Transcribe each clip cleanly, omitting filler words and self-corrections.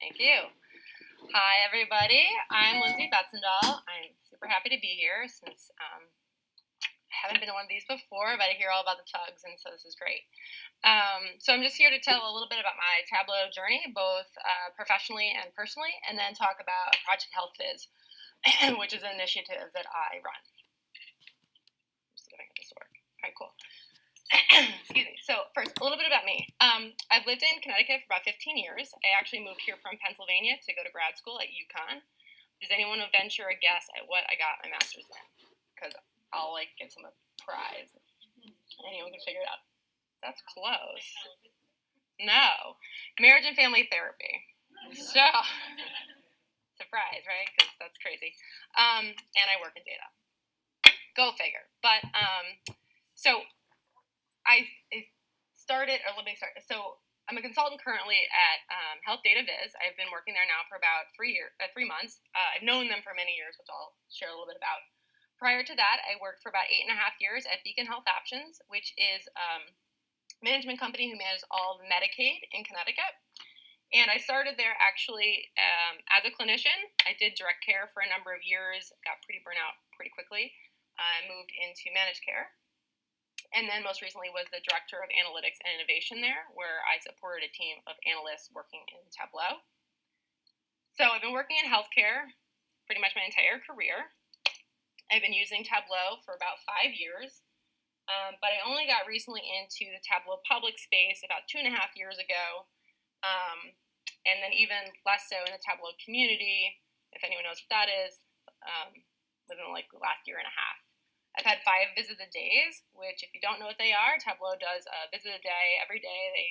Thank you. Hi, everybody. I'm Lindsay Betzendahl. I'm super happy to be here since I haven't been to one of these before, but I hear all about the TUGs, and so this is great. So I'm just here to tell a little bit about my Tableau journey, both professionally and personally, and then talk about ProjectHealthViz, which is an initiative that I run. Let's see if I can get this to work. All right, cool. Excuse me. So first, a little bit about me. I've lived in Connecticut for about 15 years. I actually moved here from Pennsylvania to go to grad school at UConn. Does anyone venture a guess at what I got my master's in? Because I'll get some prize. Anyone can figure it out. That's close. No. Marriage and family therapy. So, surprise, right? Because that's crazy. And I work in data. Go figure. But, so I started, or let me start. So I'm a consultant currently at HealthViz. I've been working there now for about 3 months. I've known them for many years, which I'll share a little bit about. Prior to that, I worked for about 8.5 years at Beacon Health Options, which is a management company who manages all of Medicaid in Connecticut. And I started there actually as a clinician. I did direct care for a number of years, got pretty burnt out pretty quickly. I moved into managed care. And then most recently was the director of analytics and innovation there, where I supported a team of analysts working in Tableau. So I've been working in healthcare pretty much my entire career. I've been using Tableau for about 5 years, but I only got recently into the Tableau public space about 2.5 years ago, and then even less so in the Tableau community, if anyone knows what that is, within the last year and a half. I've had 5 visit a days, which if you don't know what they are, Tableau does a visit a day every day. They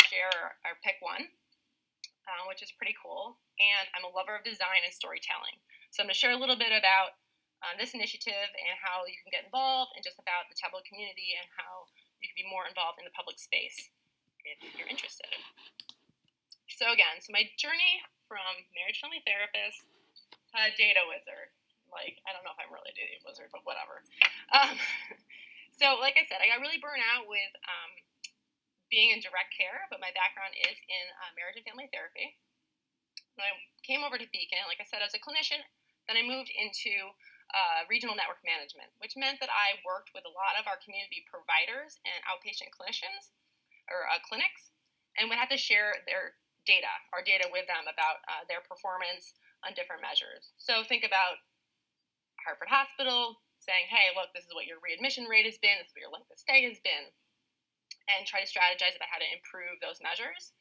share or pick one, which is pretty cool. And I'm a lover of design and storytelling. So I'm going to share a little bit about this initiative and how you can get involved, and just about the Tableau community and how you can be more involved in the public space if you're interested. So again, my journey from marriage family therapist to data wizard. I don't know if I'm really a data wizard, but whatever. So like I said, I got really burnt out with being in direct care, but my background is in marriage and family therapy. When I came over to Beacon, like I said, as a clinician, then I moved into regional network management, which meant that I worked with a lot of our community providers and outpatient clinicians, or clinics, and we had to share our data with them about their performance on different measures. So think about Hartford Hospital saying, hey, look, this is what your readmission rate has been, this is what your length of stay has been, and try to strategize about how to improve those measures.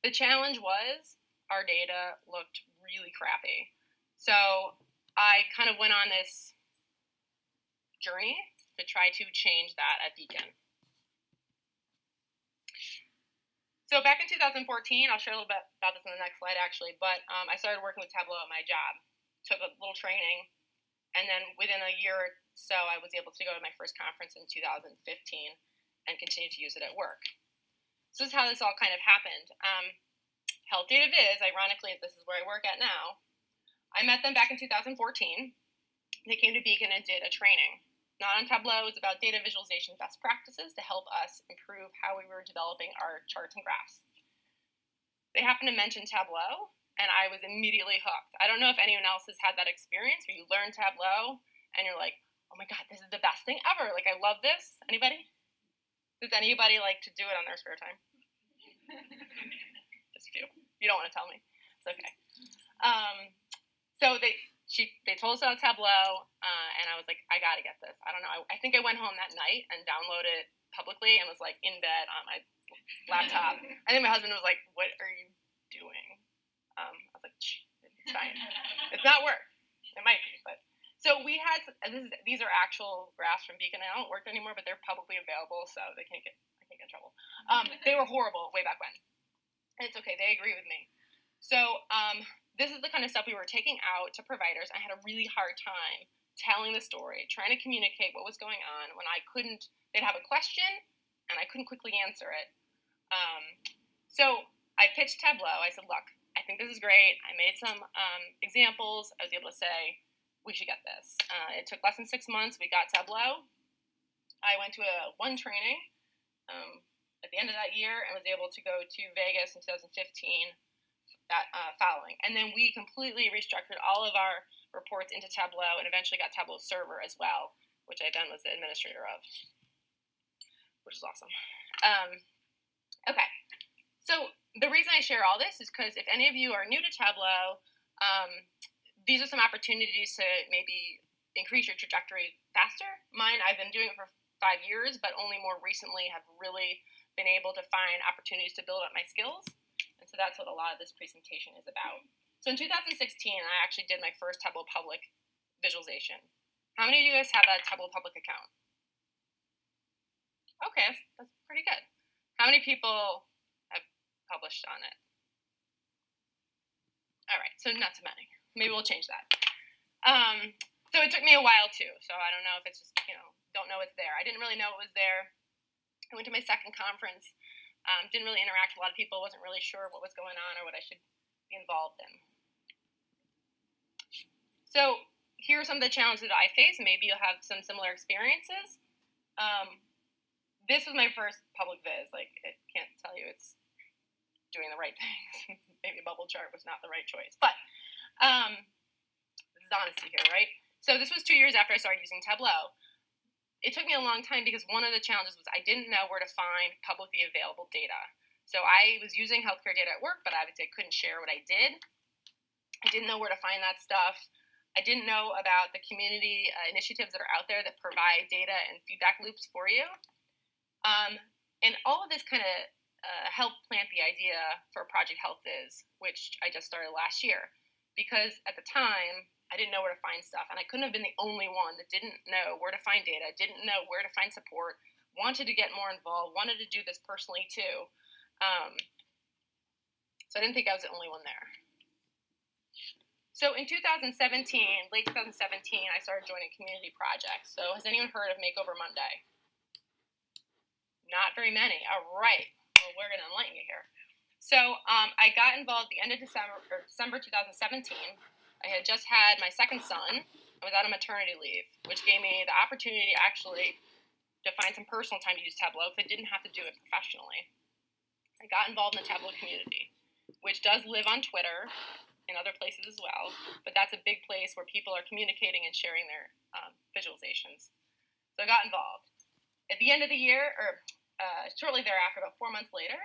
The challenge was our data looked really crappy. So I kind of went on this journey to try to change that at Beacon. So back in 2014, I'll share a little bit about this in the next slide actually, but I started working with Tableau at my job. Took a little training, and then within a year or so, I was able to go to my first conference in 2015 and continue to use it at work. So this is how this all kind of happened. HealthViz, ironically, this is where I work at now. I met them back in 2014. They came to Beacon and did a training. Not on Tableau, it was about data visualization best practices to help us improve how we were developing our charts and graphs. They happened to mention Tableau, and I was immediately hooked. I don't know if anyone else has had that experience where you learn Tableau and you're like, oh my God, this is the best thing ever. I love this. Anybody? Does anybody like to do it on their spare time? Just a few. You don't want to tell me. It's okay. So they told us about Tableau, and I was like, I got to get this. I don't know. I think I went home that night and downloaded it publicly and was in bed on my laptop. I think my husband was like, what are you doing? I was like, it's fine. It's not work. It might be, but. So we had, these are actual graphs from Beacon. I don't work anymore, but they're publicly available, so I can't get in trouble. They were horrible way back when. And it's okay, they agree with me. So this is the kind of stuff we were taking out to providers. I had a really hard time telling the story, trying to communicate what was going on when they'd have a question, and I couldn't quickly answer it. So I pitched Tableau. I said, look, I think this is great. I made some examples. I was able to say, we should get this. It took less than 6 months. We got Tableau. I went to one training at the end of that year and was able to go to Vegas in 2015 that following. And then we completely restructured all of our reports into Tableau and eventually got Tableau Server as well, which I then was the administrator of, which is awesome. Okay, so the reason I share all this is because if any of you are new to Tableau, these are some opportunities to maybe increase your trajectory faster. Mine, I've been doing it for 5 years, but only more recently have really been able to find opportunities to build up my skills. And so that's what a lot of this presentation is about. So in 2016, I actually did my first Tableau Public visualization. How many of you guys have a Tableau Public account? Okay, that's pretty good. How many people have published on it? All right, so not too many. Maybe we'll change that. So it took me a while too. So I don't know if it's just, don't know it's there. I didn't really know it was there. I went to my second conference. Didn't really interact with a lot of people. Wasn't really sure what was going on or what I should be involved in. So here are some of the challenges that I face. Maybe you'll have some similar experiences. This was my first public viz. Like, I can't tell you it's doing the right things. Maybe a bubble chart was not the right choice. But this is honesty here, right? So this was 2 years after I started using Tableau. It took me a long time because one of the challenges was I didn't know where to find publicly available data. So I was using healthcare data at work, but obviously I couldn't share what I did. I didn't know where to find that stuff. I didn't know about the community initiatives that are out there that provide data and feedback loops for you. And all of this kind of helped plant the idea for ProjectHealthViz, which I just started last year. Because at the time, I didn't know where to find stuff, and I couldn't have been the only one that didn't know where to find data, didn't know where to find support, wanted to get more involved, wanted to do this personally too. So I didn't think I was the only one there. So in 2017, late 2017, I started joining community projects. So has anyone heard of Makeover Monday? Not very many. All right. Well, we're going to enlighten you here. So I got involved at the end of December 2017. I had just had my second son. I was out on maternity leave, which gave me the opportunity actually to find some personal time to use Tableau because I didn't have to do it professionally. I got involved in the Tableau community, which does live on Twitter and other places as well, but that's a big place where people are communicating and sharing their visualizations. So I got involved. At the end of the year, or shortly thereafter, about 4 months later,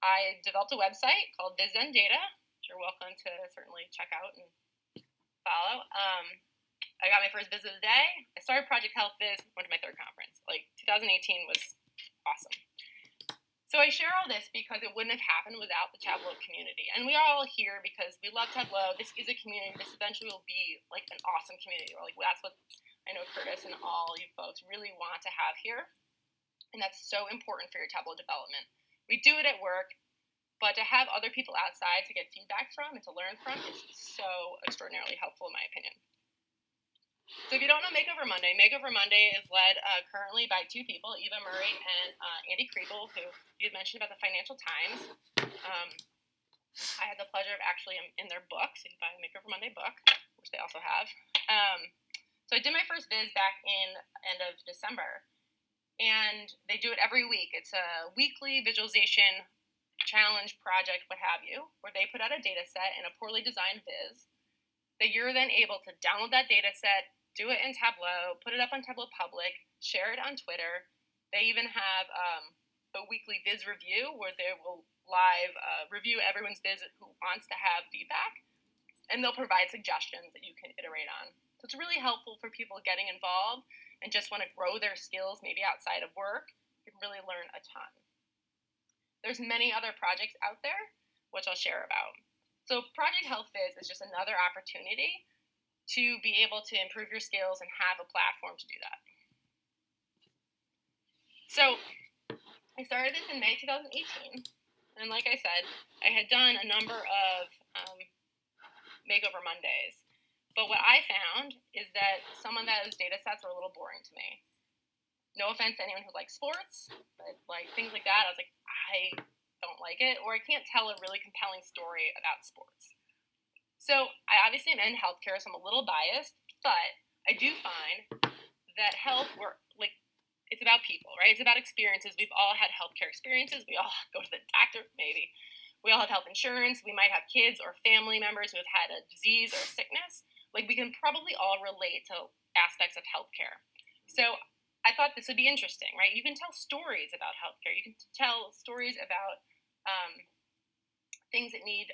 I developed a website called Viz Data, which you're welcome to certainly check out and follow. I got my first visit of the day. I started ProjectHealthViz, went to my third conference. Like, 2018 was awesome. So I share all this because it wouldn't have happened without the Tableau community. And we are all here because we love Tableau. This is a community. This eventually will be like an awesome community. Or like that's what I know Curtis and all you folks really want to have here. And that's so important for your Tableau development. We do it at work, but to have other people outside to get feedback from and to learn from is so extraordinarily helpful in my opinion. So if you don't know Makeover Monday is led currently by two people, Eva Murray and Andy Kriegel, who you had mentioned about the Financial Times. I had the pleasure of actually in their book, so you can buy a Makeover Monday book, which they also have. So I did my first viz back in end of December, and they do it every week. It's a weekly visualization challenge project, what have you, where they put out a data set in a poorly designed viz that you're then able to download that data set, do it in Tableau, put it up on Tableau Public, share it on Twitter. They even have a weekly viz review where they will live review everyone's viz who wants to have feedback, and they'll provide suggestions that you can iterate on. So it's really helpful for people getting involved and just want to grow their skills maybe outside of work. You can really learn a ton. There's many other projects out there, which I'll share about. So ProjectHealthViz is just another opportunity to be able to improve your skills and have a platform to do that. So I started this in May 2018, and like I said, I had done a number of Makeover Mondays. But what I found is that some of those data sets were a little boring to me. No offense to anyone who likes sports, but like things like that, I was like, I don't like it, or I can't tell a really compelling story about sports. So I obviously am in healthcare, so I'm a little biased, but I do find that it's about people, right? It's about experiences. We've all had healthcare experiences. We all go to the doctor, maybe. we all have health insurance. We might have kids or family members who have had a disease or a sickness. Like, we can probably all relate to aspects of healthcare. So I thought this would be interesting, right? You can tell stories about healthcare. You can tell stories about things that need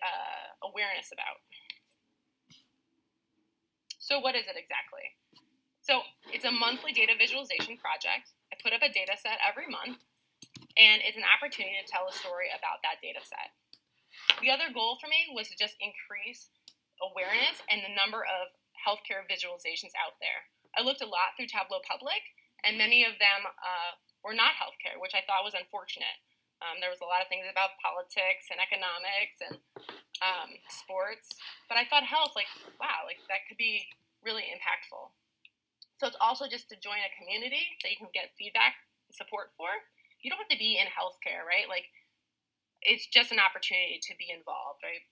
awareness about. So what is it exactly? So it's a monthly data visualization project. I put up a data set every month, and it's an opportunity to tell a story about that data set. The other goal for me was to just increase awareness and the number of healthcare visualizations out there. I looked a lot through Tableau Public, and many of them were not healthcare, which I thought was unfortunate. There was a lot of things about politics and economics and sports, but I thought health, like, wow, like that could be really impactful. So it's also just to join a community that you can get feedback and support for. You don't have to be in healthcare, right? Like, it's just an opportunity to be involved, right?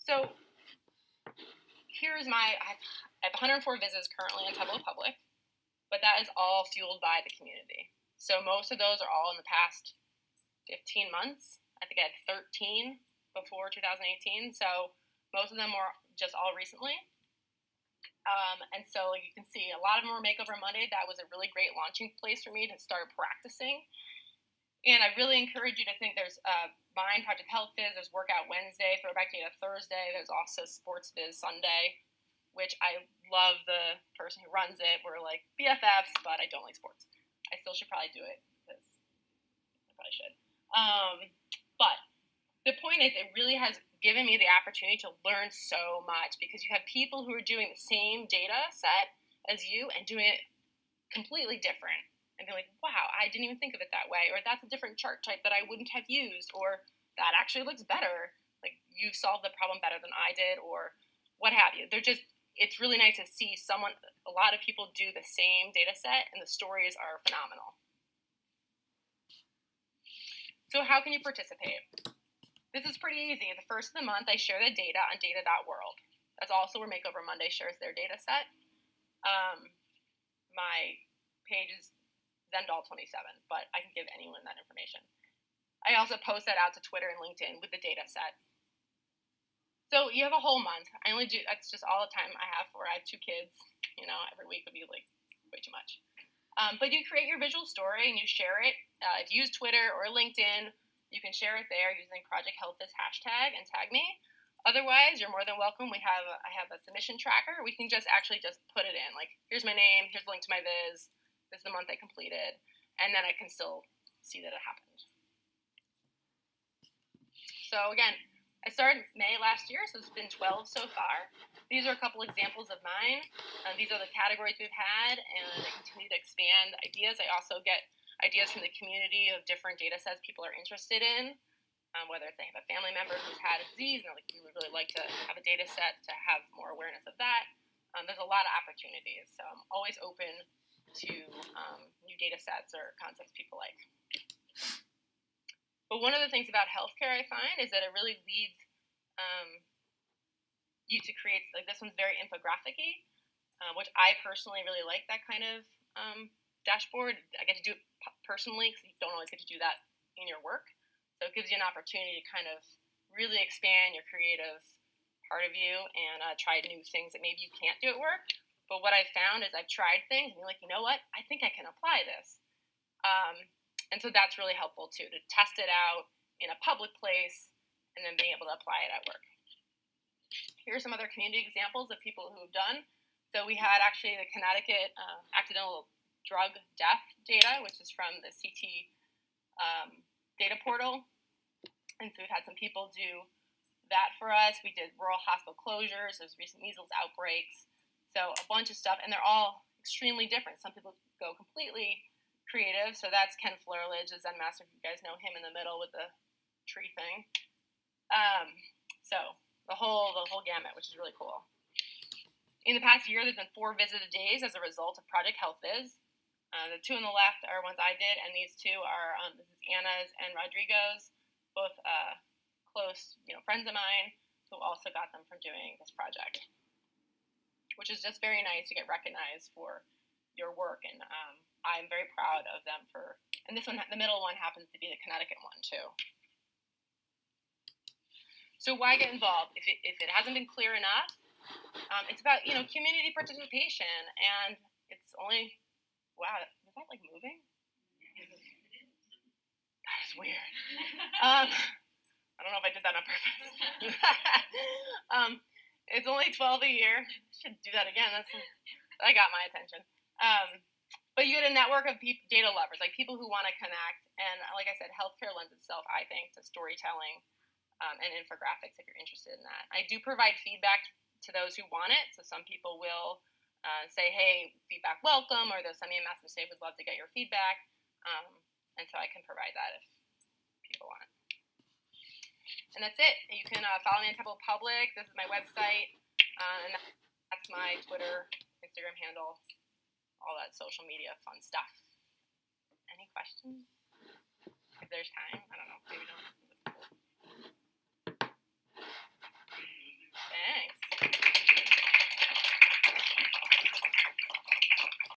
So here's I have 104 visits currently on Tableau Public, but that is all fueled by the community. So most of those are all in the past 15 months. I think I had 13 before 2018, so most of them were just all recently. And so you can see a lot of them were Makeover Monday. That was a really great launching place for me to start practicing. And I really encourage you to think there's mine, ProjectHealthViz, there's Workout Wednesday, Throwback Data Thursday, there's also SportsViz Sunday, which I love the person who runs it. We're like BFFs, but I don't like sports. I still should probably do it because I probably should. But the point is, it really has given me the opportunity to learn so much because you have people who are doing the same data set as you and doing it completely different. And be like, wow, I didn't even think of it that way. Or that's a different chart type that I wouldn't have used. Or that actually looks better. Like, you've solved the problem better than I did, or what have you. It's really nice to see a lot of people do the same data set, and the stories are phenomenal. So how can you participate? This is pretty easy. The first of the month, I share the data on data.world. That's also where Makeover Monday shares their data set. My page is Zendahl27, but I can give anyone that information. I also post that out to Twitter and LinkedIn with the data set. So you have a whole month. That's just all the time I have for it. I have 2 kids. Every week would be like way too much. But you create your visual story and you share it. If you use Twitter or LinkedIn, you can share it there using ProjectHealthViz hashtag and tag me. Otherwise, you're more than welcome. I have a submission tracker. We can just put it in. Like, here's my name, here's the link to my viz, this is the month I completed, and then I can still see that it happened. So again, I started May last year, so it's been 12 so far. These are a couple examples of mine. These are the categories we've had, and I continue to expand ideas. I also get ideas from the community of different data sets people are interested in, whether if they have a family member who's had a disease, and we would really like to have a data set to have more awareness of that. There's a lot of opportunities, so I'm always open to new data sets or concepts people like. But one of the things about healthcare I find is that it really leads you to create, like, this one's very infographic-y, which I personally really like that kind of dashboard. I get to do it personally because you don't always get to do that in your work. So it gives you an opportunity to kind of really expand your creative part of you and try new things that maybe you can't do at work. But what I've found is I've tried things and you're like, you know what? I think I can apply this. And so that's really helpful too, to test it out in a public place and then being able to apply it at work. Here's some other community examples of people who have done. So we had actually the Connecticut accidental drug death data, which is from the CT data portal. And so we've had some people do that for us. We did rural hospital closures. There's recent measles outbreaks. So a bunch of stuff, and they're all extremely different. Some people go completely creative. So that's Ken Flerledge, the Zen master, if you guys know him, in the middle with the tree thing. So the whole gamut, which is really cool. In the past year, there's been 4 visited days as a result of ProjectHealthViz. The 2 on the left are ones I did, and these 2 are this is Anna's and Rodrigo's, both close friends of mine who also got them from doing this project, which is just very nice to get recognized for your work, and I'm very proud of them for And this one, the middle one, happens to be the Connecticut one too. So why get involved? If it hasn't been clear enough, it's about community participation, and it's only wow. Is that like moving? That is weird. I don't know if I did that on purpose. It's only $12 a year. I should do that again. That got my attention. But you get a network of data lovers, like people who want to connect. And like I said, healthcare lends itself, I think, to storytelling and infographics if you're interested in that. I do provide feedback to those who want it. So some people will say, hey, feedback welcome, or they'll send me a message and say, would love to get your feedback. And so I can provide that if people want. And that's it. You can follow me on Tableau Public. This is my website. And that's my Twitter, Instagram handle, all that social media fun stuff. Any questions? If there's time. I don't know. Maybe not.